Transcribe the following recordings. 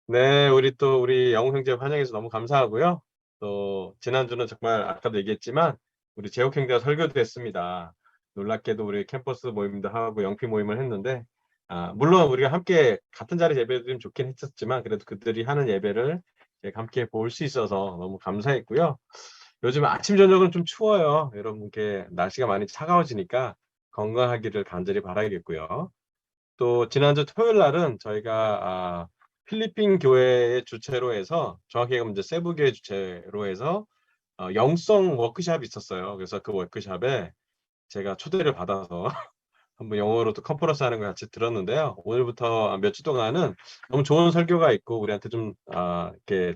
네, 우리 영웅 형제 환영해서 너무 감사하고요. 또 지난주는 정말 아까도 얘기했지만 우리 재욱 형제가 설교도 했습니다. 놀랍게도 우리 캠퍼스 모임도 하고 영피 모임을 했는데 물론 우리가 함께 같은 자리 예배도 좀 좋긴 했었지만 그래도 그들이 하는 예배를 제가 함께 볼 수 있어서 너무 감사했고요. 요즘 아침 저녁은 좀 추워요. 여러분께 날씨가 많이 차가워지니까 건강하기를 간절히 바라겠고요. 또 지난주 토요일 날은 저희가 필리핀 교회의 주최로 해서 정확히 얘기하면 이제 세부 교회 주최로 해서 영성 워크숍이 있었어요. 그래서 그 워크숍에 제가 초대를 받아서 한번 영어로 또 컨퍼런스 하는 걸 같이 들었는데요. 오늘부터 몇 주 동안은 너무 좋은 설교가 있고 우리한테 좀 이렇게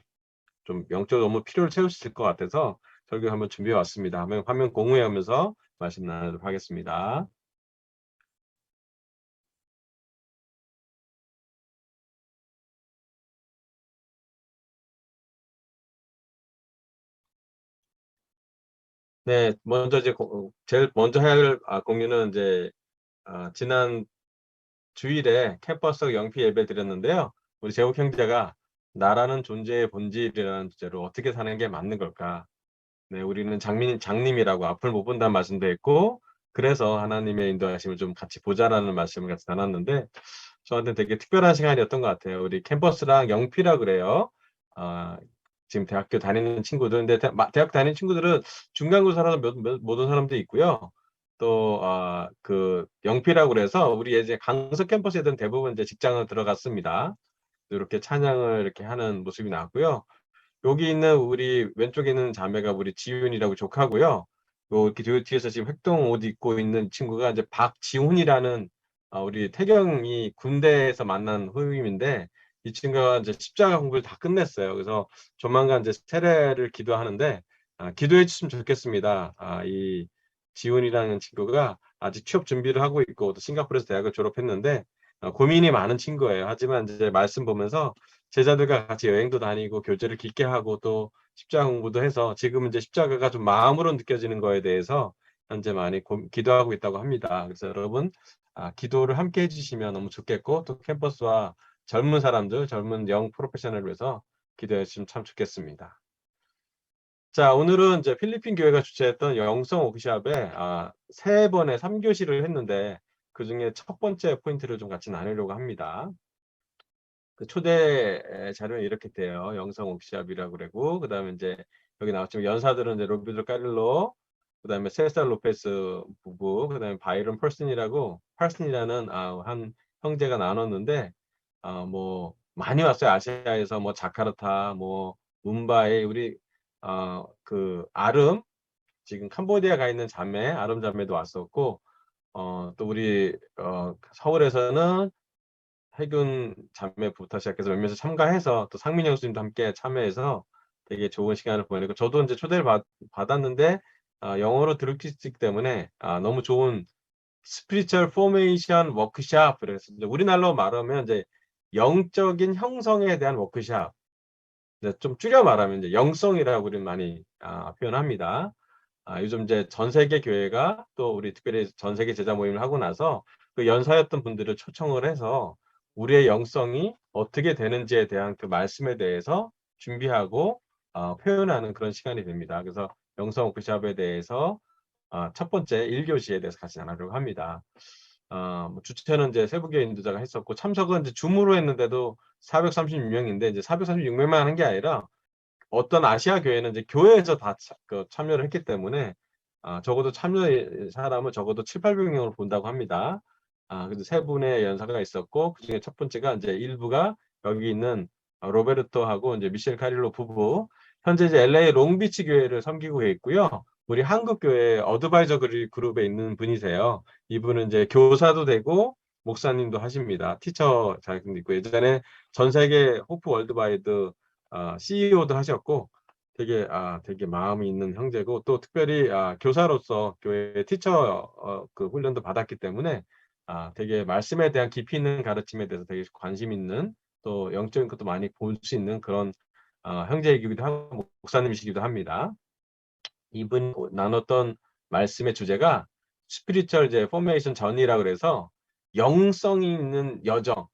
좀 영적 너무 필요를 채울 수 있을 것 같아서 설교 한번 준비해 왔습니다. 화면 공유하면서 말씀 나누도록 하겠습니다. 네, 먼저 이제 제일 먼저 해야 할 공유는 이제 지난 주일에 캠퍼스 영피 예배 드렸는데요. 우리 제국 형제가 나라는 존재의 본질이라는 주제로 어떻게 사는 게 맞는 걸까? 네, 우리는 장님이라고 앞을 못 본다는 말씀도 했고, 그래서 하나님의 인도하심을 좀 같이 보자라는 말씀을 같이 나눴는데, 저한테 되게 특별한 시간이었던 것 같아요. 우리 캠퍼스랑 영피라 그래요. 아, 지금 대학교 다니는 친구들, 근데 대학 다니는 친구들은 중간고사라서 모든 사람도 있고요. 또, 그, 영피라고 그래서 우리 이제 강서 캠퍼스 애들은 대부분 이제 직장을 들어갔습니다. 이렇게 찬양을 이렇게 하는 모습이 나왔고요. 여기 있는 우리 왼쪽에 있는 자매가 우리 지훈이라고 조카고요. 요 이렇게 뒤에서 지금 활동 옷 입고 있는 친구가 이제 박지훈이라는 우리 태경이 군대에서 만난 후임인데 이 친구가 이제 십자가 공부를 다 끝냈어요. 그래서 조만간 이제 세례를 기도하는데 기도해 주시면 좋겠습니다. 이 지훈이라는 친구가 아직 취업 준비를 하고 있고 또 싱가포르에서 대학을 졸업했는데 고민이 많은 친구예요. 하지만 이제 말씀 보면서 제자들과 같이 여행도 다니고 교제를 깊게 하고 또 십자가 공부도 해서 지금 이제 십자가가 좀 마음으로 느껴지는 거에 대해서 현재 많이 기도하고 있다고 합니다. 그래서 여러분 기도를 함께 해주시면 너무 좋겠고 또 캠퍼스와 젊은 사람들, 젊은 영 프로페셔널을 위해서 기도해 주시면 참 좋겠습니다. 자, 오늘은 이제 필리핀 교회가 주최했던 영성 워크숍에 세 번의 3교시를 했는데 그중에 첫 번째 포인트를 좀 같이 나누려고 합니다. 그 초대 자료는 이렇게 돼요. 영성 옥시압이라고 그러고 그다음에 이제 여기 나왔지만 연사들은 이제 로비드 까릴로 그다음에 세살 로페스 부부 그다음에 바이런 펄슨이라는 한 형제가 나눴는데 뭐 많이 왔어요. 아시아에서 뭐 자카르타 뭐 뭄바이 우리 그 아름 지금 캄보디아 가 있는 자매 아름 자매도 왔었고 또 우리 서울에서는 해군 자매부터 시작해서 몇몇이 참가해서 또 상민영 수님도 함께 참여해서 되게 좋은 시간을 보내고 저도 이제 초대를 받았는데 영어로 들을 수 있기 때문에 너무 좋은 스피리추얼 포메이션 워크샵 그래서 이제 우리말로 말하면 이제 영적인 형성에 대한 워크샵 이제 좀 줄여 말하면 이제 영성이라고 우리는 많이 표현합니다. 요즘 이제 전 세계 교회가 또 우리 특별히 전 세계 제자 모임을 하고 나서 그 연사였던 분들을 초청을 해서 우리의 영성이 어떻게 되는지에 대한 그 말씀에 대해서 준비하고 표현하는 그런 시간이 됩니다. 그래서 영성 워크숍에 대해서 첫 번째 1교시에 대해서 같이 나누려고 합니다. 뭐 주최는 이제 세부교회 인도자가 했었고 참석은 이제 줌으로 했는데도 436명인데 이제 436명만 하는 게 아니라 어떤 아시아 교회는 이제 교회에서 다 참여를 했기 때문에 적어도 참여 사람은 적어도 700~800명을 본다고 합니다. 그래서 세 분의 연사가 있었고 그중에 첫 번째가 이제 일부가 여기 있는 로베르토하고 이제 미셸 카릴로 부부 현재 이제 LA 롱비치 교회를 섬기고 있고요. 우리 한국 교회 어드바이저 그룹에 있는 분이세요. 이분은 이제 교사도 되고 목사님도 하십니다. 티처 자격증도 있고 예전에 전 세계 호프 월드와이드 CEO도 하셨고 되게 마음이 있는 형제고 또 특별히 교사로서 교회 티처 그 훈련도 받았기 때문에 되게 말씀에 대한 깊이 있는 가르침에 대해서 되게 관심 있는 또 영적인 것도 많이 볼 수 있는 그런 형제이기도 하고 목사님이시기도 합니다. 이분 나눴던 말씀의 주제가 스피리추얼 이제 포메이션 전이라 그래서 영성이 있는 여정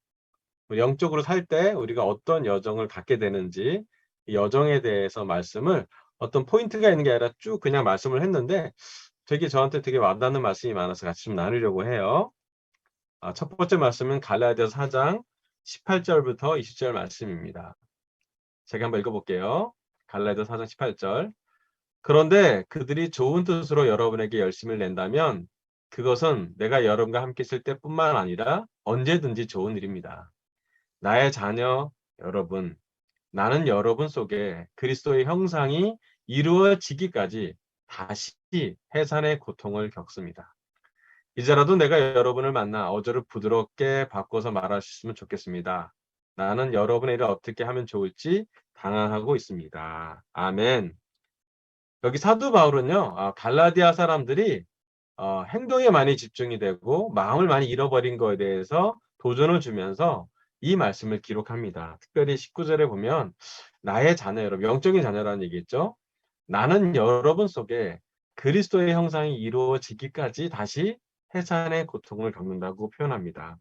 영적으로 살 때 우리가 어떤 여정을 갖게 되는지 이 여정에 대해서 말씀을 어떤 포인트가 있는 게 아니라 쭉 그냥 말씀을 했는데 되게 저한테 되게 와닿는 말씀이 많아서 같이 좀 나누려고 해요. 첫 번째 말씀은 갈라디아서 4장 18절부터 20절 말씀입니다. 제가 한번 읽어볼게요. 갈라디아서 4장 18절. 그런데 그들이 좋은 뜻으로 여러분에게 열심을 낸다면 그것은 내가 여러분과 함께 있을 때뿐만 아니라 언제든지 좋은 일입니다. 나의 자녀 여러분, 나는 여러분 속에 그리스도의 형상이 이루어지기까지 다시 해산의 고통을 겪습니다. 이제라도 내가 여러분을 만나 어조를 부드럽게 바꿔서 말할 수 있으면 좋겠습니다. 나는 여러분의 일을 어떻게 하면 좋을지 당황하고 있습니다. 아멘. 여기 사도 바울은요, 갈라디아 사람들이 행동에 많이 집중이 되고 마음을 많이 잃어버린 거에 대해서 도전을 주면서 이 말씀을 기록합니다. 특별히 19절에 보면 나의 자녀 여러분, 영적인 자녀라는 얘기겠죠. 나는 여러분 속에 그리스도의 형상이 이루어지기까지 다시 해산의 고통을 겪는다고 표현합니다.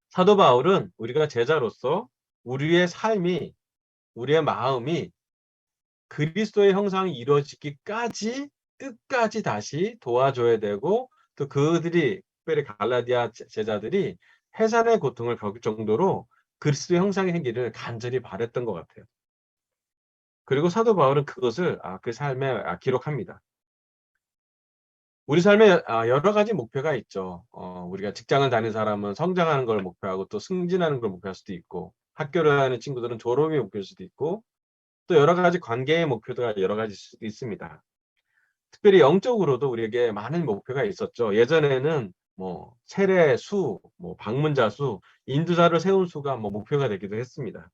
사도 바울은 우리가 제자로서 우리의 삶이, 우리의 마음이 그리스도의 형상이 이루어지기까지 끝까지 다시 도와줘야 되고 또 그들이 특별히 갈라디아 제자들이 해산의 고통을 겪을 정도로 그리스도의 형상이 생기를 간절히 바랬던 것 같아요. 그리고 사도 바울은 그것을 그 삶에 기록합니다. 우리 삶에 여러 가지 목표가 있죠. 우리가 직장을 다니는 사람은 성장하는 걸 목표하고 또 승진하는 걸 목표할 수도 있고 학교를 다니는 친구들은 졸업이 목표일 수도 있고 또 여러 가지 관계의 목표가 여러 가지 있습니다. 특별히 영적으로도 우리에게 많은 목표가 있었죠. 예전에는 뭐 세례 수, 뭐 방문자 수, 인도자를 세운 수가 뭐 목표가 되기도 했습니다.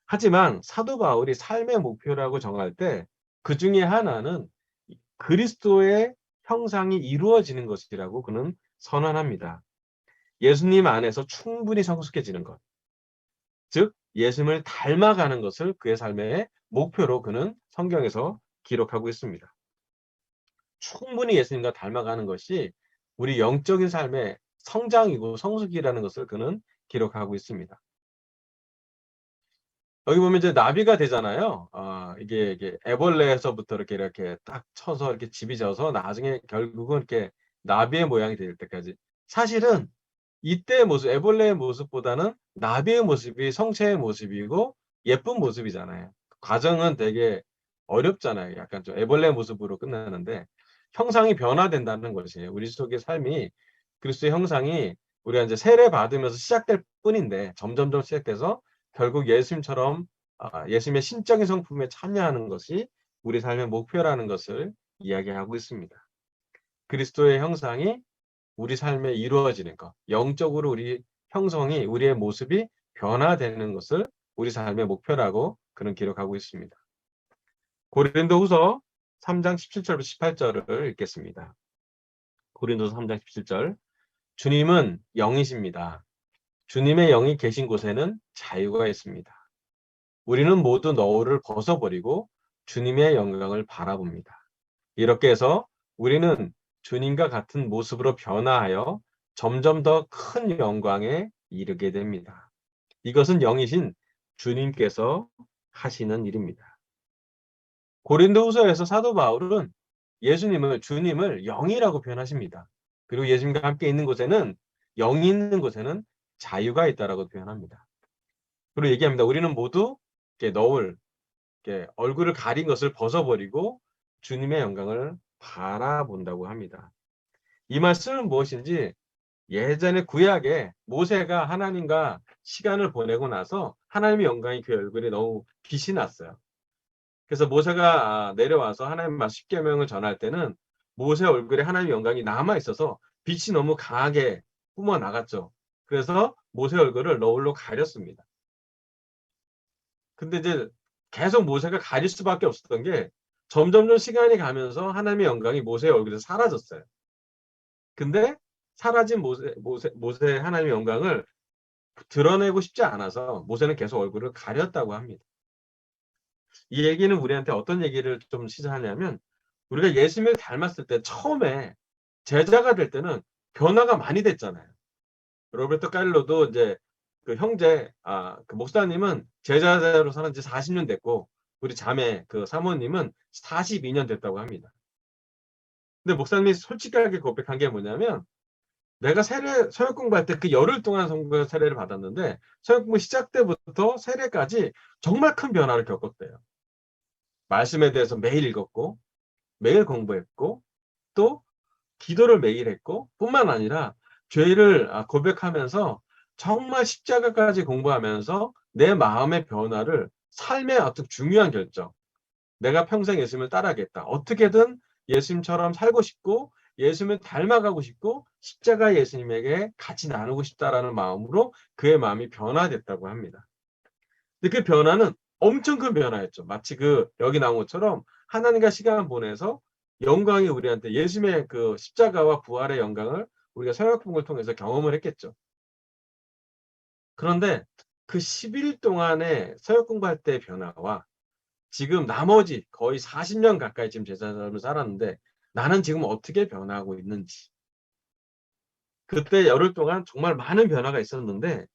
하지만 사도 바울이 삶의 목표라고 정할 때 그 중에 하나는 그리스도의 형상이 이루어지는 것이라고 그는 선언합니다. 예수님 안에서 충분히 성숙해지는 것, 즉 예수님을 닮아가는 것을 그의 삶의 목표로 그는 성경에서 기록하고 있습니다. 충분히 예수님과 닮아가는 것이 우리 영적인 삶의 성장이고 성숙이라는 것을 그는 기록하고 있습니다. 여기 보면 이제 나비가 되잖아요. 이게 애벌레에서부터 이렇게 딱 쳐서 이렇게 집이 져서 나중에 결국은 이렇게 나비의 모양이 될 때까지. 사실은 이때의 모습, 애벌레의 모습보다는 나비의 모습이 성체의 모습이고 예쁜 모습이잖아요. 과정은 되게 어렵잖아요. 약간 좀 애벌레 모습으로 끝나는데 형상이 변화된다는 것이에요. 우리 속의 삶이 그리스도의 형상이 우리가 이제 세례 받으면서 시작될 뿐인데 점점점 시작돼서 결국 예수님처럼 예수님의 신적인 성품에 참여하는 것이 우리 삶의 목표라는 것을 이야기하고 있습니다. 그리스도의 형상이 우리 삶에 이루어지는 것, 영적으로 우리 형성이 우리의 모습이 변화되는 것을 우리 삶의 목표라고 그는 기록하고 있습니다. 고린도후서 3장 17절부터 18절을 읽겠습니다. 고린도서 3장 17절. 주님은 영이십니다. 주님의 영이 계신 곳에는 자유가 있습니다. 우리는 모두 너울을 벗어버리고 주님의 영광을 바라봅니다. 이렇게 해서 우리는 주님과 같은 모습으로 변화하여 점점 더 큰 영광에 이르게 됩니다. 이것은 영이신 주님께서 하시는 일입니다. 고린도후서에서 사도 바울은 주님을 영이라고 표현하십니다. 그리고 예수님과 함께 있는 곳에는 영이 있는 곳에는 자유가 있다라고 표현합니다. 그리고 얘기합니다. 우리는 모두 이렇게 이렇게 얼굴을 가린 것을 벗어버리고 주님의 영광을 바라본다고 합니다. 이 말씀은 무엇인지 예전에 구약에 모세가 하나님과 시간을 보내고 나서 하나님의 영광이 그 얼굴에 너무 빛이 났어요. 그래서 모세가 내려와서 하나님 말씀 10계명을 전할 때는 모세 얼굴에 하나님의 영광이 남아 있어서 빛이 너무 강하게 뿜어 나갔죠. 그래서 모세 얼굴을 너울로 가렸습니다. 근데 이제 계속 모세가 가릴 수밖에 없었던 게 점점점 시간이 가면서 하나님의 영광이 모세의 얼굴에서 사라졌어요. 근데 사라진 모세 하나님의 영광을 드러내고 싶지 않아서 모세는 계속 얼굴을 가렸다고 합니다. 이 얘기는 우리한테 어떤 얘기를 좀 시사하냐면 우리가 예수님을 닮았을 때 처음에 제자가 될 때는 변화가 많이 됐잖아요. 로베르토 칼로도 이제 그 형제, 그 목사님은 제자로 사는 지 40년 됐고, 우리 자매, 그 사모님은 42년 됐다고 합니다. 근데 목사님이 솔직하게 고백한 게 뭐냐면, 내가 서역 공부할 때 그 열흘 동안 선거 세례를 받았는데, 서역 공부 시작 때부터 세례까지 정말 큰 변화를 겪었대요. 말씀에 대해서 매일 읽었고, 매일 공부했고, 또 기도를 매일 했고, 뿐만 아니라 죄를 고백하면서 정말 십자가까지 공부하면서 내 마음의 변화를, 삶의 어떤 중요한 결정, 내가 평생 예수님을 따라가겠다, 어떻게든 예수님처럼 살고 싶고 예수님을 닮아가고 싶고 십자가 예수님에게 같이 나누고 싶다라는 마음으로 그의 마음이 변화됐다고 합니다. 근데 그 변화는 엄청 큰 변화였죠. 마치 그 여기 나온 것처럼 하나님과 시간 보내서 영광이 우리한테, 예수님의 그 십자가와 부활의 영광을 우리가 서역풍을 통해서 경험을 했겠죠. 그런데 그 10일 동안의 서역 공부할 때의 변화와 지금 나머지 거의 40년 가까이 지금 제자 삶을 살았는데 나는 지금 어떻게 변화하고 있는지, 그때 열흘 동안 정말 많은 변화가 있었는데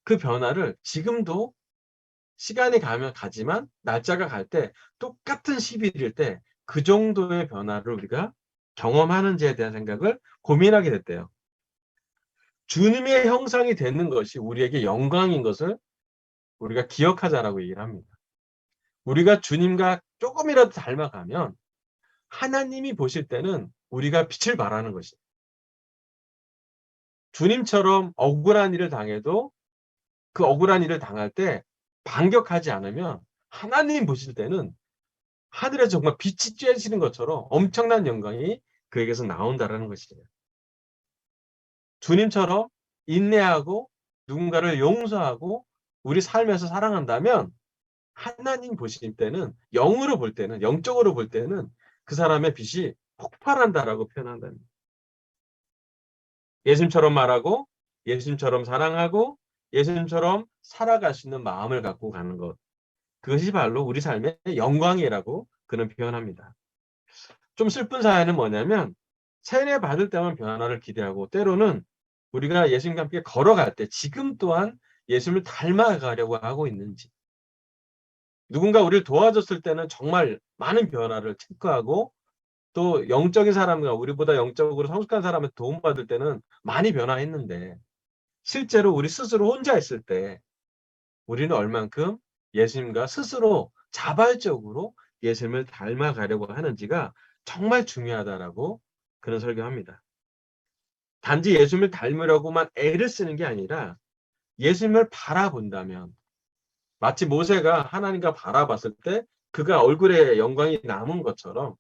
그 변화를 지금도 시간이 가면 가지만 날짜가 갈 때 똑같은 10일일 때 그 정도의 변화를 우리가 경험하는지에 대한 생각을 고민하게 됐대요. 주님의 형상이 되는 것이 우리에게 영광인 것을 우리가 기억하자라고 얘기를 합니다. 우리가 주님과 조금이라도 닮아가면 하나님이 보실 때는 우리가 빛을 발하는 것이에요. 주님처럼 억울한 일을 당해도 그 억울한 일을 당할 때 반격하지 않으면 하나님 보실 때는 하늘에서 정말 빛이 쬐시는 것처럼 엄청난 영광이 그에게서 나온다라는 것이에요. 주님처럼 인내하고 누군가를 용서하고 우리 삶에서 사랑한다면 하나님 보실 때는, 영으로 볼 때는, 영적으로 볼 때는 그 사람의 빛이 폭발한다라고 표현한답니다. 예수님처럼 말하고 예수님처럼 사랑하고 예수님처럼 살아갈 수 있는 마음을 갖고 가는 것, 그것이 바로 우리 삶의 영광이라고 그는 표현합니다. 좀 슬픈 사연은 뭐냐면 세례 받을 때만 변화를 기대하고 때로는 우리가 예수님과 함께 걸어갈 때 지금 또한 예수님을 닮아가려고 하고 있는지, 누군가 우리를 도와줬을 때는 정말 많은 변화를 체크하고 또 영적인 사람과 우리보다 영적으로 성숙한 사람한테 도움받을 때는 많이 변화했는데 실제로 우리 스스로 혼자 있을 때 우리는 얼만큼 예수님과 스스로 자발적으로 예수님을 닮아가려고 하는지가 정말 중요하다라고 그런 설교합니다. 단지 예수님을 닮으려고만 애를 쓰는 게 아니라 예수님을 바라본다면, 마치 모세가 하나님과 바라봤을 때 그가 얼굴에 영광이 남은 것처럼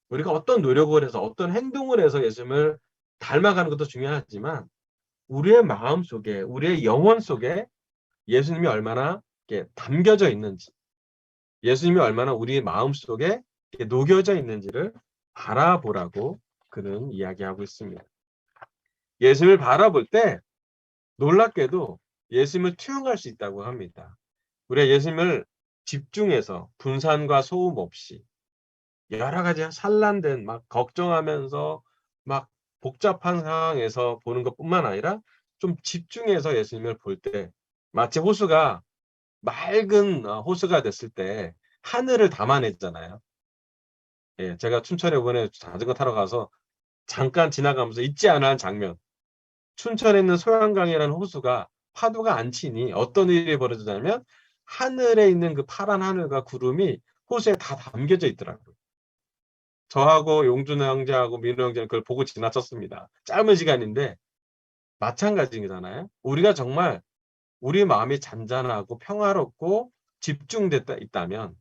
우리가 어떤 노력을 해서 어떤 행동을 해서 예수님을 닮아가는 것도 중요하지만 우리의 마음 속에, 우리의 영혼 속에 예수님이 얼마나 담겨져 있는지, 예수님이 얼마나 우리 마음 속에 녹여져 있는지를 바라보라고 그는 이야기하고 있습니다. 예수님을 바라볼 때 놀랍게도 예수님을 투영할 수 있다고 합니다. 우리가 예수님을 집중해서 분산과 소음 없이 여러 가지 산란된 막 걱정하면서 막 복잡한 상황에서 보는 것뿐만 아니라 좀 집중해서 예수님을 볼 때 마치 호수가 맑은 호수가 됐을 때 하늘을 담아내잖아요. 예, 제가 춘천에 이번에 자전거 타러 가서 잠깐 지나가면서 잊지 않을 장면. 춘천에 있는 소양강이라는 호수가 파도가 안 치니 어떤 일이 벌어지냐면 하늘에 있는 그 파란 하늘과 구름이 호수에 다 담겨져 있더라고요. 저하고 용준 형제하고 민호 형제는 그걸 보고 지나쳤습니다. 짧은 시간인데 마찬가지잖아요. 우리가 정말 우리 마음이 잔잔하고 평화롭고 집중됐다 있다면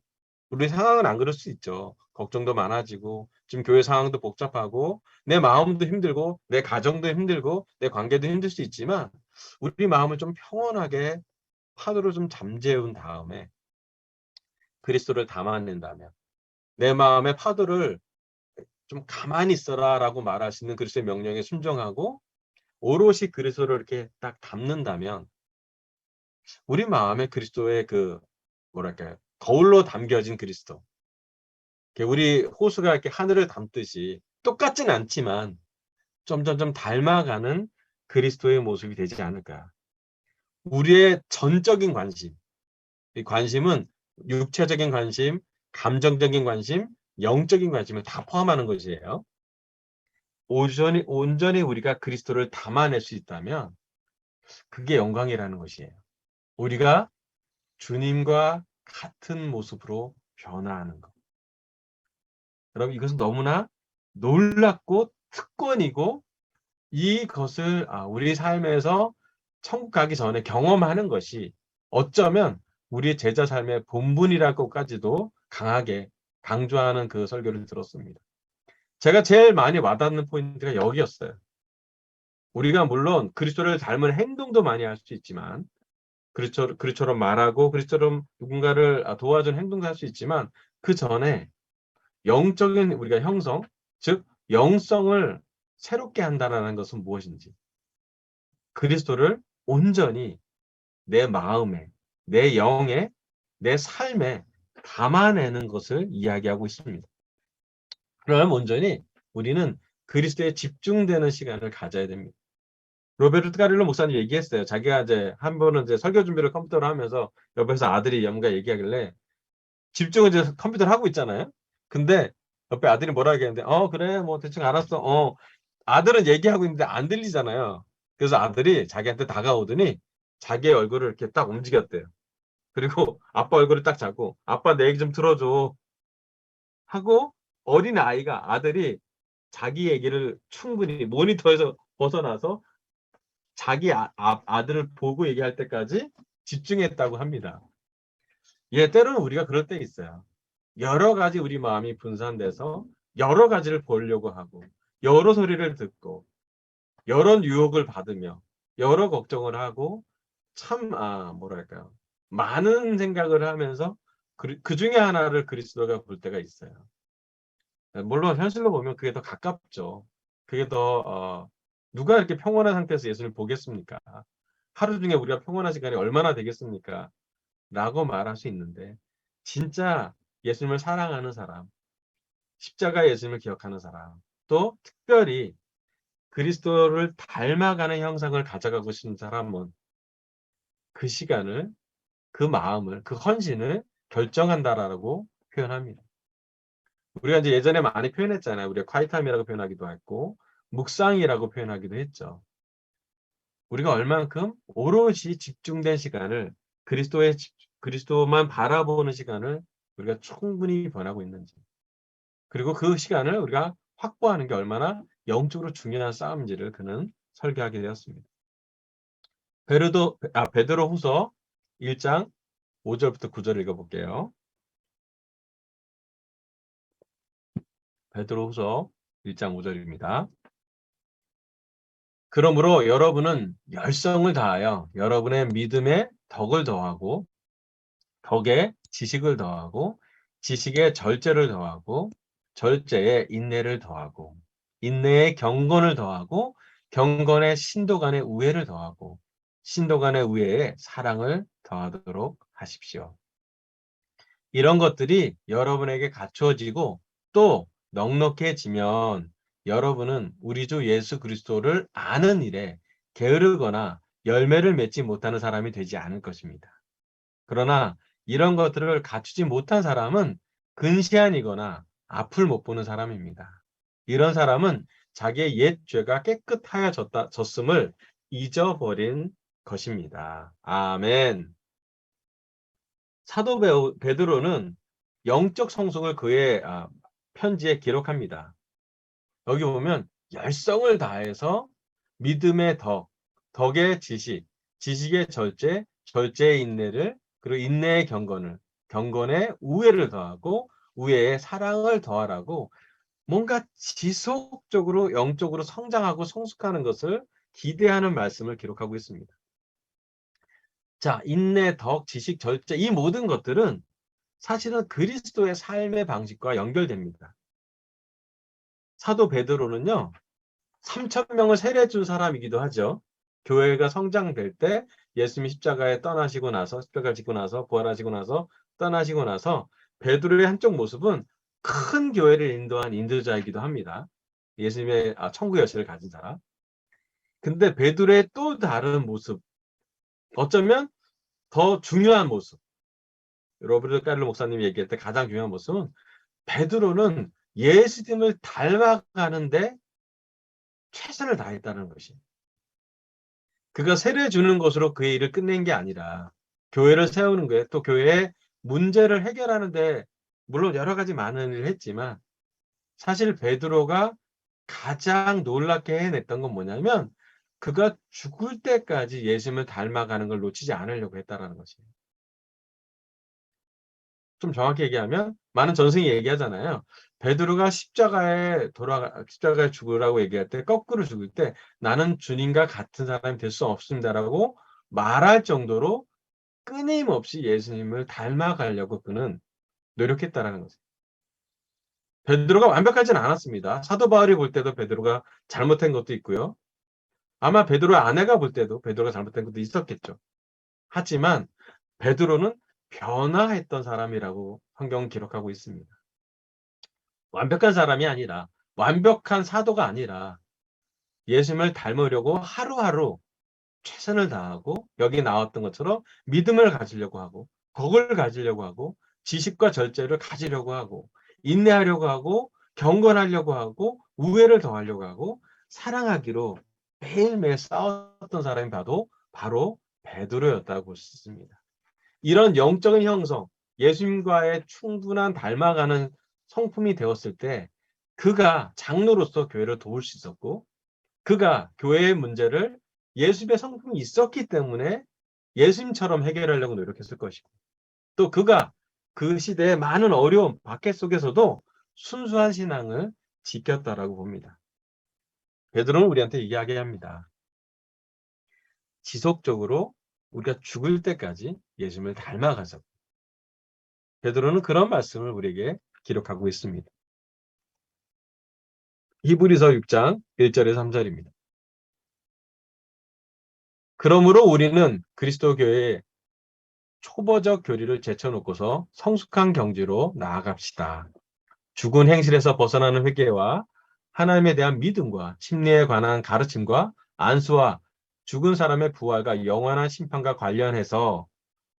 우리 상황은 안 그럴 수 있죠. 걱정도 많아지고 지금 교회 상황도 복잡하고 내 마음도 힘들고 내 가정도 힘들고 내 관계도 힘들 수 있지만 우리 마음을 좀 평온하게 파도를 좀 잠재운 다음에 그리스도를 담아낸다면, 내 마음의 파도를 좀 가만히 있어라 라고 말할 수 있는 그리스도의 명령에 순종하고 오롯이 그리스도를 이렇게 딱 담는다면 우리 마음에 그리스도의 그 뭐랄까요, 거울로 담겨진 그리스도, 우리 호수가 이렇게 하늘을 담듯이 똑같진 않지만 점점점 닮아가는 그리스도의 모습이 되지 않을까. 우리의 전적인 관심, 이 관심은 육체적인 관심, 감정적인 관심, 영적인 관심을 다 포함하는 것이에요. 온전히 우리가 그리스도를 담아낼 수 있다면 그게 영광이라는 것이에요. 우리가 주님과 같은 모습으로 변화하는 것. 여러분, 이것은 너무나 놀랍고 특권이고, 이것을 우리 삶에서 천국 가기 전에 경험하는 것이 어쩌면 우리의 제자 삶의 본분이라고까지도 강하게 강조하는 그 설교를 들었습니다. 제가 제일 많이 와닿는 포인트가 여기였어요. 우리가 물론 그리스도를 닮은 행동도 많이 할 수 있지만, 그리스도처럼 말하고 그리스도처럼 누군가를 도와준 행동도 할 수 있지만, 그 전에 영적인 우리가 형성, 즉 영성을 새롭게 한다는 것은 무엇인지, 그리스도를 온전히 내 마음에, 내 영에, 내 삶에 담아내는 것을 이야기하고 있습니다. 그럼 온전히 우리는 그리스도에 집중되는 시간을 가져야 됩니다. 로베르트 카릴로 목사님 얘기했어요. 자기가 이제 한 번은 이제 설교 준비를 컴퓨터로 하면서 옆에서 아들이 뭔가 얘기하길래, 집중을 이제 컴퓨터를 하고 있잖아요. 근데 옆에 아들이 뭐라 하겠는데, 그래, 뭐 대충 알았어. 아들은 얘기하고 있는데 안 들리잖아요. 그래서 아들이 자기한테 다가오더니 자기의 얼굴을 이렇게 딱 움직였대요. 그리고 아빠 얼굴을 딱 잡고, 아빠 내 얘기 좀 들어줘 하고, 어린 아이가, 아들이 자기 얘기를 충분히 모니터에서 벗어나서 자기 아들을 보고 얘기할 때까지 집중했다고 합니다. 때로는 우리가 그럴 때 있어요. 여러 가지 우리 마음이 분산돼서 여러 가지를 보려고 하고, 여러 소리를 듣고, 여러 유혹을 받으며, 여러 걱정을 하고, 참 뭐랄까요, 많은 생각을 하면서 그 중에 하나를 그리스도가 볼 때가 있어요. 물론 현실로 보면 그게 더 가깝죠. 그게 더 누가 이렇게 평온한 상태에서 예수님을 보겠습니까? 하루 중에 우리가 평온한 시간이 얼마나 되겠습니까? 라고 말할 수 있는데, 진짜 예수님을 사랑하는 사람, 십자가 예수님을 기억하는 사람, 또 특별히 그리스도를 닮아가는 형상을 가져가고 싶은 사람은 그 시간을, 그 마음을, 그 헌신을 결정한다라고 표현합니다. 우리가 이제 예전에 많이 표현했잖아요. 우리가 콰이타임이라고 표현하기도 했고, 묵상이라고 표현하기도 했죠. 우리가 얼만큼 오롯이 집중된 시간을, 그리스도만 바라보는 시간을 우리가 충분히 권하고 있는지, 그리고 그 시간을 우리가 확보하는 게 얼마나 영적으로 중요한 싸움인지를 그는 설계하게 되었습니다. 베드로 후서 1장 5절부터 9절 읽어볼게요. 베드로 후서 1장 5절입니다. 그러므로 여러분은 열성을 다하여 여러분의 믿음에 덕을 더하고, 덕에 지식을 더하고, 지식에 절제를 더하고, 절제에 인내를 더하고, 인내에 경건을 더하고, 경건에 신도 간의 우애를 더하고, 신도 간의 우애에 사랑을 더하도록 하십시오. 이런 것들이 여러분에게 갖추어지고 또 넉넉해지면 여러분은 우리 주 예수 그리스도를 아는 일에 게으르거나 열매를 맺지 못하는 사람이 되지 않을 것입니다. 그러나 이런 것들을 갖추지 못한 사람은 근시안이거나 앞을 못 보는 사람입니다. 이런 사람은 자기의 옛 죄가 깨끗하여졌음을 잊어버린 것입니다. 아멘. 사도 베드로는 영적 성숙을 그의 편지에 기록합니다. 여기 보면 열성을 다해서 믿음의 덕, 덕의 지식, 지식의 절제, 절제의 인내를, 그리고 인내의 경건을, 경건의 우애를 더하고 우애의 사랑을 더하라고, 뭔가 지속적으로 영적으로 성장하고 성숙하는 것을 기대하는 말씀을 기록하고 있습니다. 자, 인내, 덕, 지식, 절제, 이 모든 것들은 사실은 그리스도의 삶의 방식과 연결됩니다. 사도 베드로는요, 3,000명을 세례 준 사람이기도 하죠. 교회가 성장될 때 예수님이 십자가에 떠나시고 나서, 십자가를 지고 나서, 부활하시고 나서, 떠나시고 나서 베드로의 한쪽 모습은 큰 교회를 인도한 인도자이기도 합니다. 예수님의 천국의 열쇠를 가진 사람. 근데 베드로의 또 다른 모습, 어쩌면 더 중요한 모습, 로베르토 카를로 목사님이 얘기할 때 가장 중요한 모습은 베드로는 예수님을 닮아가는데 최선을 다했다는 것이. 그가 세례 주는 것으로 그의 일을 끝낸 게 아니라 교회를 세우는 거에, 또 교회의 문제를 해결하는데 물론 여러 가지 많은 일을 했지만, 사실 베드로가 가장 놀랍게 해냈던 건 뭐냐면 그가 죽을 때까지 예수님을 닮아가는 걸 놓치지 않으려고 했다라는 것이에요. 좀 정확히 얘기하면 많은 전승이 얘기하잖아요. 베드로가 십자가에 죽으라고 얘기할 때, 거꾸로 죽을 때 나는 주님과 같은 사람이 될 수 없습니다라고 말할 정도로 끊임없이 예수님을 닮아가려고 그는 노력했다라는 거죠. 베드로가 완벽하진 않았습니다. 사도 바울이 볼 때도 베드로가 잘못한 것도 있고요. 아마 베드로의 아내가 볼 때도 베드로가 잘못된 것도 있었겠죠. 하지만 베드로는 변화했던 사람이라고 성경은 기록하고 있습니다. 완벽한 사람이 아니라, 완벽한 사도가 아니라 예수님을 닮으려고 하루하루 최선을 다하고, 여기 나왔던 것처럼 믿음을 가지려고 하고, 덕을 가지려고 하고, 지식과 절제를 가지려고 하고, 인내하려고 하고, 경건하려고 하고, 우애를 더하려고 하고, 사랑하기로 매일매일 싸웠던 사람이 봐도 바로 베드로였다고 볼 수 있습니다. 이런 영적인 형성, 예수님과의 충분한 닮아가는 성품이 되었을 때 그가 장로로서 교회를 도울 수 있었고, 그가 교회의 문제를 예수님의 성품이 있었기 때문에 예수님처럼 해결하려고 노력했을 것이고, 또 그가 그 시대의 많은 어려움, 박해 속에서도 순수한 신앙을 지켰다라고 봅니다. 베드로는 우리한테 이야기합니다. 지속적으로 우리가 죽을 때까지 예수님을 닮아가자고. 베드로는 그런 말씀을 우리에게 기록하고 있습니다. 히브리서 6장 1절에서 3절입니다. 그러므로 우리는 그리스도 교회의 초보적 교리를 제쳐놓고서 성숙한 경지로 나아갑시다. 죽은 행실에서 벗어나는 회개와 하나님에 대한 믿음과 침례에 관한 가르침과 안수와 죽은 사람의 부활과 영원한 심판과 관련해서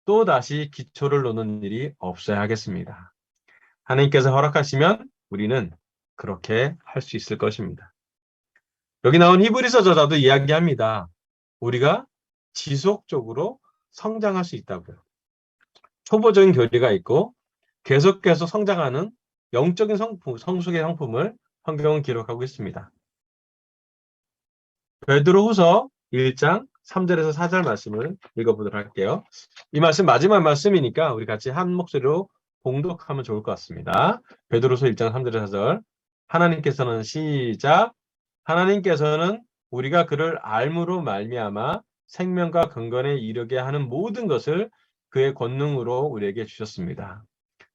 또다시 기초를 놓는 일이 없어야 하겠습니다. 하나님께서 허락하시면 우리는 그렇게 할 수 있을 것입니다. 여기 나온 히브리서 저자도 이야기합니다. 우리가 지속적으로 성장할 수 있다고요. 초보적인 교리가 있고 계속해서 성장하는 영적인 성숙의 성품을 성경은 기록하고 있습니다. 베드로후서 1장 3절에서 4절 말씀을 읽어보도록 할게요. 이 말씀 마지막 말씀이니까 우리 같이 한 목소리로 봉독하면 좋을 것 같습니다. 베드로후서 1장 3절에서 4절. 하나님께서는 시작. 하나님께서는 우리가 그를 알므로 말미암아 생명과 건강에 이르게 하는 모든 것을 그의 권능으로 우리에게 주셨습니다.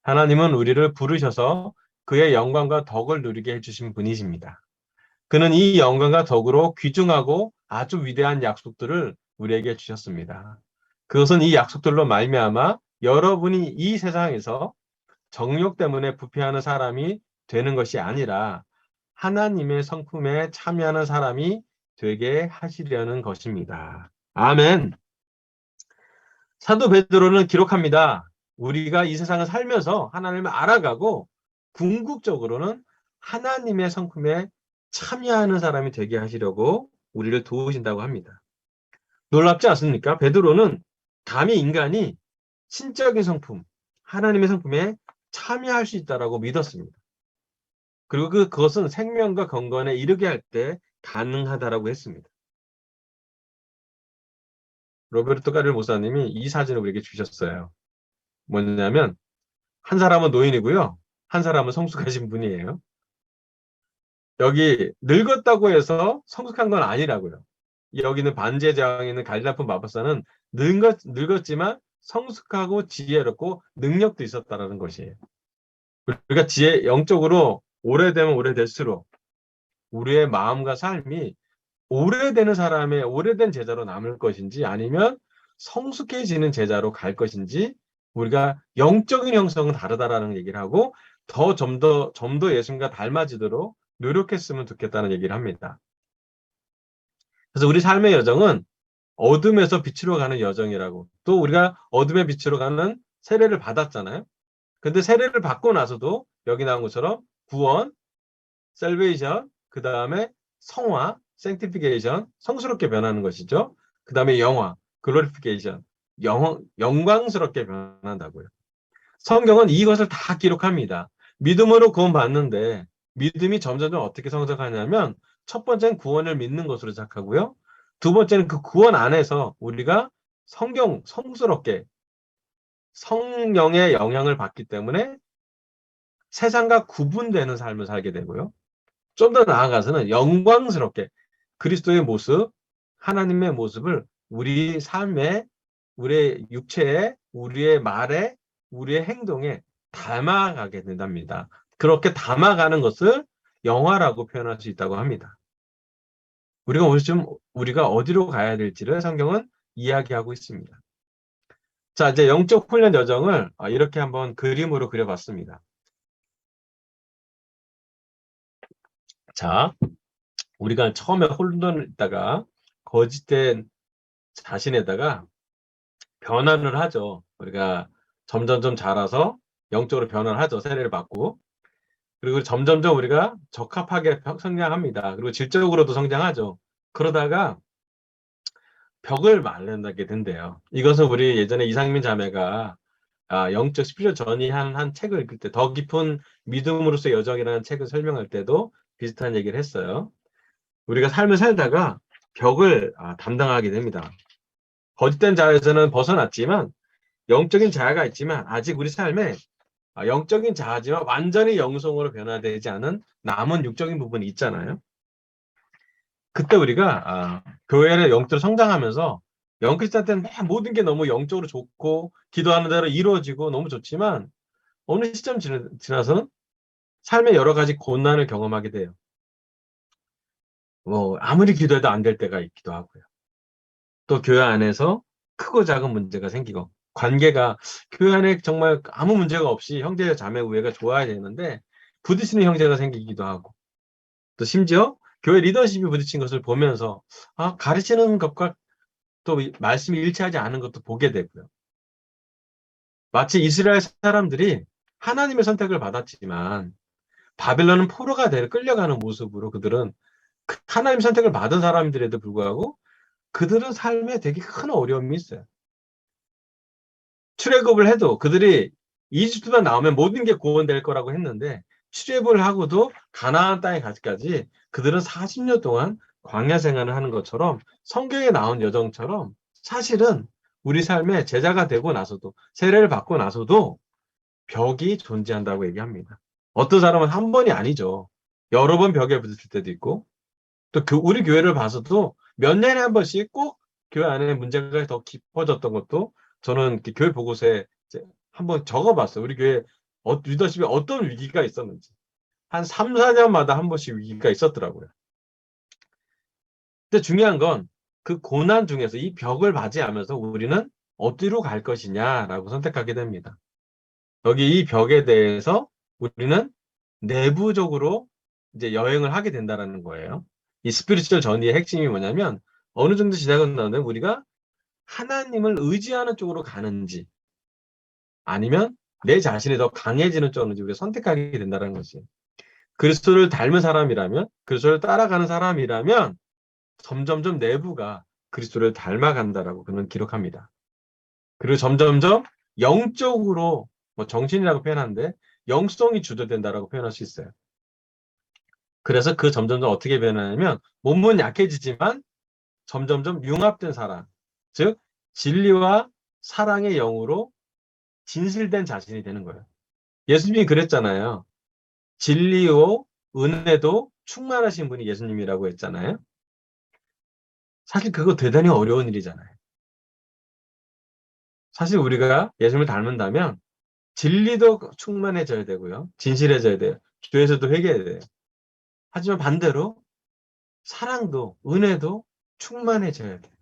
하나님은 우리를 부르셔서 그의 영광과 덕을 누리게 해주신 분이십니다. 그는 이 영광과 덕으로 귀중하고 아주 위대한 약속들을 우리에게 주셨습니다. 그것은 이 약속들로 말미암아 여러분이 이 세상에서 정욕 때문에 부패하는 사람이 되는 것이 아니라 하나님의 성품에 참여하는 사람이 되게 하시려는 것입니다. 아멘. 사도 베드로는 기록합니다. 우리가 이 세상을 살면서 하나님을 알아가고 궁극적으로는 하나님의 성품에 참여하는 사람이 되게 하시려고 우리를 도우신다고 합니다. 놀랍지 않습니까? 베드로는 감히 인간이 신적인 성품, 하나님의 성품에 참여할 수 있다고 믿었습니다. 그리고 그것은 생명과 건강에 이르게 할 때 가능하다라고 했습니다. 로베르토 카를 목사님이 이 사진을 우리에게 주셨어요. 뭐냐면 한 사람은 노인이고요. 한 사람은 성숙하신 분이에요. 여기 늙었다고 해서 성숙한 건 아니라고요. 여기는 반지의 제왕에 있는 갈라폰 마법사는 늙었지만 성숙하고 지혜롭고 능력도 있었다라는 것이에요. 우리가 영적으로 오래되면 오래될수록 우리의 마음과 삶이 오래되는 사람의 오래된 제자로 남을 것인지 아니면 성숙해지는 제자로 갈 것인지, 우리가 영적인 형성은 다르다라는 얘기를 하고 좀 더 예수님과 닮아지도록 노력했으면 좋겠다는 얘기를 합니다. 그래서 우리 삶의 여정은 어둠에서 빛으로 가는 여정이라고. 또 우리가 어둠의 빛으로 가는 세례를 받았잖아요. 근데 세례를 받고 나서도 여기 나온 것처럼 구원, salvation, 그 다음에 성화, sanctification, 성스럽게 변하는 것이죠. 그 다음에 영화, glorification, 영광스럽게 변한다고요. 성경은 이것을 다 기록합니다. 믿음으로 구원받는데 믿음이 점점 어떻게 성장하냐면 첫 번째는 구원을 믿는 것으로 시작하고요. 두 번째는 그 구원 안에서 우리가 성스럽게 성령의 영향을 받기 때문에 세상과 구분되는 삶을 살게 되고요. 좀 더 나아가서는 영광스럽게 그리스도의 모습, 하나님의 모습을 우리 삶에, 우리의 육체에, 우리의 말에, 우리의 행동에 담아가게 된답니다. 그렇게 담아가는 것을 영화라고 표현할 수 있다고 합니다. 우리가 오늘 좀 우리가 어디로 가야 될지를 성경은 이야기하고 있습니다. 자, 이제 영적 훈련 여정을 이렇게 한번 그림으로 그려봤습니다. 자, 우리가 처음에 혼돈을 있다가 거짓된 자신에다가 변화를 하죠. 우리가 점점점 자라서 영적으로 변화를 하죠. 세례를 받고. 그리고 점점점 우리가 적합하게 성장합니다. 그리고 질적으로도 성장하죠. 그러다가 벽을 만나게 된대요. 이것은 우리 예전에 이상민 자매가 영적 스피리얼 전이한 한 책을 읽을 때 더 깊은 믿음으로서의 여정이라는 책을 설명할 때도 비슷한 얘기를 했어요. 우리가 삶을 살다가 벽을 담당하게 됩니다. 거짓된 자아에서는 벗어났지만 영적인 자아가 있지만 아직 우리 삶에 영적인 자아지만 완전히 영성으로 변화되지 않은 남은 육적인 부분이 있잖아요. 그때 우리가 교회를 영적으로 성장하면서 영크리스찬한테는 모든 게 너무 영적으로 좋고 기도하는 대로 이루어지고 너무 좋지만 어느 시점 지나서는 삶의 여러 가지 고난을 경험하게 돼요. 뭐 아무리 기도해도 안 될 때가 있기도 하고요. 또 교회 안에서 크고 작은 문제가 생기고 관계가 교회 안에 정말 아무 문제가 없이 형제 자매 우애가 좋아야 되는데 부딪히는 형제가 생기기도 하고 또 심지어 교회 리더십이 부딪힌 것을 보면서 가르치는 것과 또 말씀이 일치하지 않은 것도 보게 되고요. 마치 이스라엘 사람들이 하나님의 선택을 받았지만 바벨론은 포로가 되려 끌려가는 모습으로 그들은 하나님 선택을 받은 사람들에도 불구하고 그들은 삶에 되게 큰 어려움이 있어요. 출애굽을 해도 그들이 이집트만 나오면 모든 게 구원될 거라고 했는데 출애굽을 하고도 가나안 땅에 가기까지 그들은 40년 동안 광야 생활을 하는 것처럼 성경에 나온 여정처럼 사실은 우리 삶에 제자가 되고 나서도 세례를 받고 나서도 벽이 존재한다고 얘기합니다. 어떤 사람은 한 번이 아니죠. 여러 번 벽에 부딪힐 때도 있고 또 우리 교회를 봐서도 몇 년에 한 번씩 꼭 교회 안에 문제가 더 깊어졌던 것도 저는 교회 보고서에 한번 적어봤어요. 우리 교회 리더십에 어떤 위기가 있었는지. 한 3, 4년마다 한 번씩 위기가 있었더라고요. 근데 중요한 건 그 고난 중에서 이 벽을 맞이하면서 우리는 어디로 갈 것이냐라고 선택하게 됩니다. 여기 이 벽에 대해서 우리는 내부적으로 이제 여행을 하게 된다는 거예요. 이 스피리추얼 전이의 핵심이 뭐냐면 어느 정도 지나고 나면 우리가 하나님을 의지하는 쪽으로 가는지 아니면 내 자신이 더 강해지는 쪽으로 우리가 선택하게 된다는 것이에요. 그리스도를 닮은 사람이라면 그리스도를 따라가는 사람이라면 점점점 내부가 그리스도를 닮아간다라고 그는 기록합니다. 그리고 점점점 영적으로 뭐 정신이라고 표현하는데 영성이 주도된다라고 표현할 수 있어요. 그래서 그 점점점 어떻게 변하냐면 몸은 약해지지만 점점점 융합된 사람, 즉 진리와 사랑의 영으로 진실된 자신이 되는 거예요. 예수님이 그랬잖아요. 진리요 은혜도 충만하신 분이 예수님이라고 했잖아요. 사실 그거 대단히 어려운 일이잖아요. 사실 우리가 예수님을 닮는다면 진리도 충만해져야 되고요. 진실해져야 돼요. 죄에서도 회개해야 돼요. 하지만 반대로 사랑도 은혜도 충만해져야 돼요.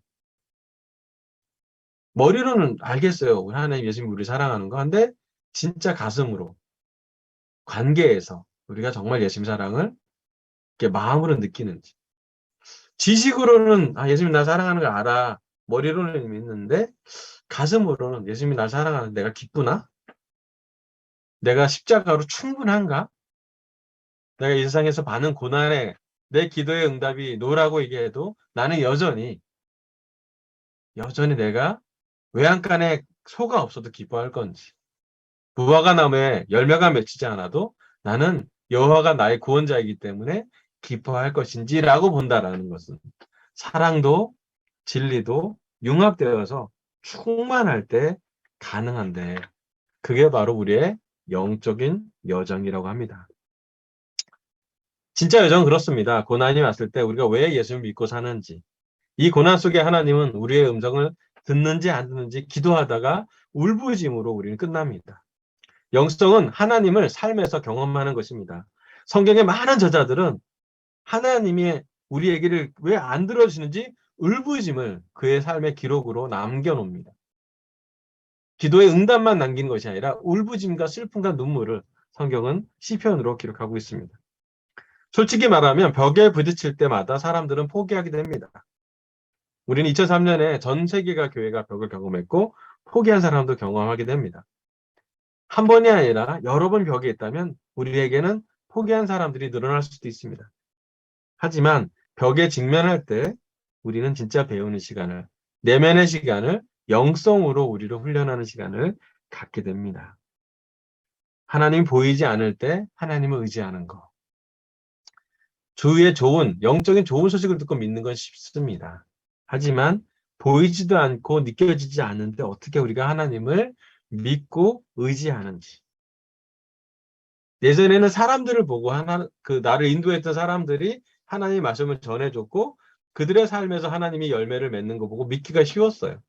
머리로는 알겠어요. 우리 하나님 예수님 우리 사랑하는 거. 근데 진짜 가슴으로 관계에서 우리가 정말 예수님 사랑을 이렇게 마음으로 느끼는지. 지식으로는 예수님 나 사랑하는 걸 알아. 머리로는 믿는데 가슴으로는 예수님이 날 사랑하는 내가 기쁘나? 내가 십자가로 충분한가? 내가 이 세상에서 받는 고난에 내 기도의 응답이 노라고 얘기해도 나는 여전히 내가 외양간에 소가 없어도 기뻐할 건지, 무화과 나무에 열매가 맺히지 않아도 나는 여호와가 나의 구원자이기 때문에 기뻐할 것인지라고 본다라는 것은 사랑도 진리도 융합되어서 충만할 때 가능한데, 그게 바로 우리의 영적인 여정이라고 합니다. 진짜 여정은 그렇습니다. 고난이 왔을 때 우리가 왜 예수를 믿고 사는지, 이 고난 속에 하나님은 우리의 음성을 듣는지 안 듣는지 기도하다가 울부짖음으로 우리는 끝납니다. 영성은 하나님을 삶에서 경험하는 것입니다. 성경의 많은 저자들은 하나님이 우리 얘기를 왜 안 들어주시는지 울부짖음을 그의 삶의 기록으로 남겨놓습니다. 기도의 응답만 남긴 것이 아니라 울부짖음과 슬픔과 눈물을 성경은 시편으로 기록하고 있습니다. 솔직히 말하면 벽에 부딪힐 때마다 사람들은 포기하게 됩니다. 우리는 2003년에 전 세계가 교회가 벽을 경험했고 포기한 사람도 경험하게 됩니다. 한 번이 아니라 여러 번 벽에 있다면 우리에게는 포기한 사람들이 늘어날 수도 있습니다. 하지만 벽에 직면할 때 우리는 진짜 배우는 시간을, 내면의 시간을 영성으로 우리를 훈련하는 시간을 갖게 됩니다. 하나님이 보이지 않을 때 하나님을 의지하는 것. 주위에 영적인 좋은 소식을 듣고 믿는 건 쉽습니다. 하지만 보이지도 않고 느껴지지 않는데 어떻게 우리가 하나님을 믿고 의지하는지. 예전에는 사람들을 보고 나를 인도했던 사람들이 하나님의 말씀을 전해줬고 그들의 삶에서 하나님이 열매를 맺는 거 보고 믿기가 쉬웠어요.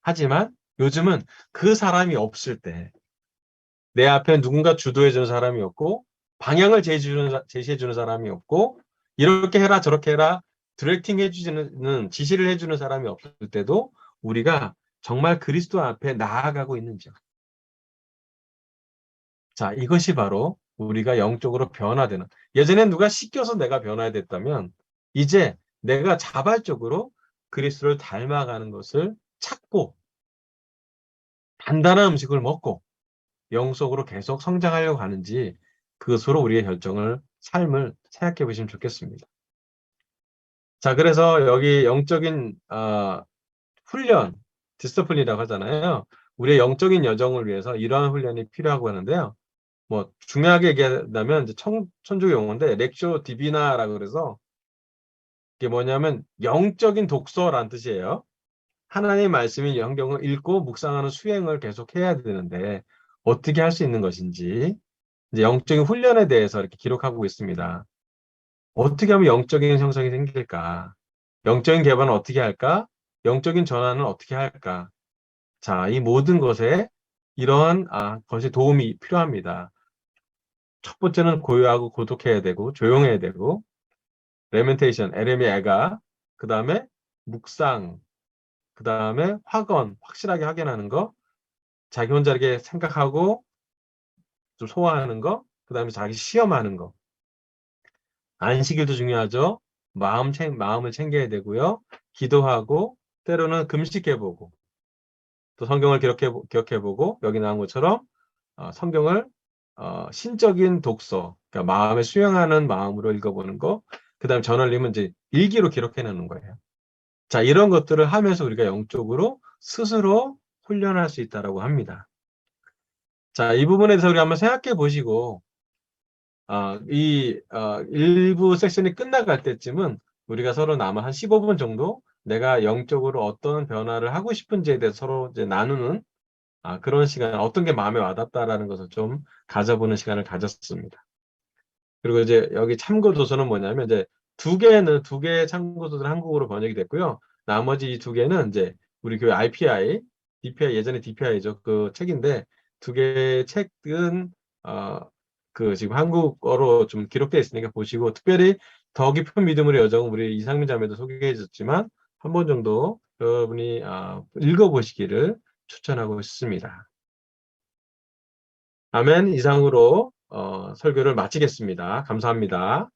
하지만 요즘은 그 사람이 없을 때 내 앞에 누군가 주도해주는 사람이 없고 방향을 제시해주는 사람이 없고 이렇게 해라 저렇게 해라 디렉팅 해주는 지시를 해주는 사람이 없을 때도 우리가 정말 그리스도 앞에 나아가고 있는지. 자, 이것이 바로 우리가 영적으로 변화되는, 예전엔 누가 시켜서 내가 변화됐다면 이제 내가 자발적으로 그리스도를 닮아가는 것을 찾고 단단한 음식을 먹고 영속으로 계속 성장하려고 하는지 그것으로 우리의 삶을 생각해 보시면 좋겠습니다. 자, 그래서 여기 영적인 훈련, 디스플린이라고 하잖아요. 우리의 영적인 여정을 위해서 이러한 훈련이 필요하고 하는데요. 뭐 중요하게 얘기한다면 이제 천주교 용어인데 렉쇼 디비나라고 그래서 이게 뭐냐면 영적인 독서라는 뜻이에요. 하나님의 말씀인 성경을 읽고 묵상하는 수행을 계속 해야 되는데 어떻게 할 수 있는 것인지 이제 영적인 훈련에 대해서 이렇게 기록하고 있습니다. 어떻게 하면 영적인 형성이 생길까? 영적인 개발은 어떻게 할까? 영적인 전환은 어떻게 할까? 자, 이 모든 것에 이러한 것이 도움이 필요합니다. 첫 번째는 고요하고 고독해야 되고 조용해야 되고 레멘테이션, 에레미 애가, 그 다음에 묵상, 그 다음에 확실하게 확인하는 거, 자기 혼자 이렇게 생각하고 좀 소화하는 거, 그 다음에 자기 시험하는 거. 안식일도 중요하죠. 마음을 챙겨야 되고요. 기도하고 때로는 금식해보고 또 성경을 기억해보고 여기 나온 것처럼 성경을 신적인 독서, 그러니까 마음에 수용하는 마음으로 읽어보는 거, 그 다음에 저널리면 이제 일기로 기록해내는 거예요. 자, 이런 것들을 하면서 우리가 영적으로 스스로 훈련할 수 있다고 합니다. 자, 이 부분에 대해서 우리 한번 생각해 보시고 일부 섹션이 끝나갈 때쯤은 우리가 서로 남아 한 15분 정도 내가 영적으로 어떤 변화를 하고 싶은지에 대해서 서로 이제 나누는 그런 시간, 어떤 게 마음에 와닿다라는 것을 좀 가져보는 시간을 가졌습니다. 그리고 이제 여기 참고 도서는 뭐냐면 이제 두 개의 참고 도서는 한국어로 번역이 됐고요. 나머지 이 두 개는 이제 우리 교회 DPI 예전에 DPI죠. 그 책인데 두 개의 책은 지금 한국어로 좀 기록되어 있으니까 보시고 특별히 더 깊은 믿음으로 여정은 우리 이상민 자매도 소개해 줬지만 한 번 정도 여러분이 읽어보시기를 추천하고 있습니다. 아멘. 이상으로 설교를 마치겠습니다. 감사합니다.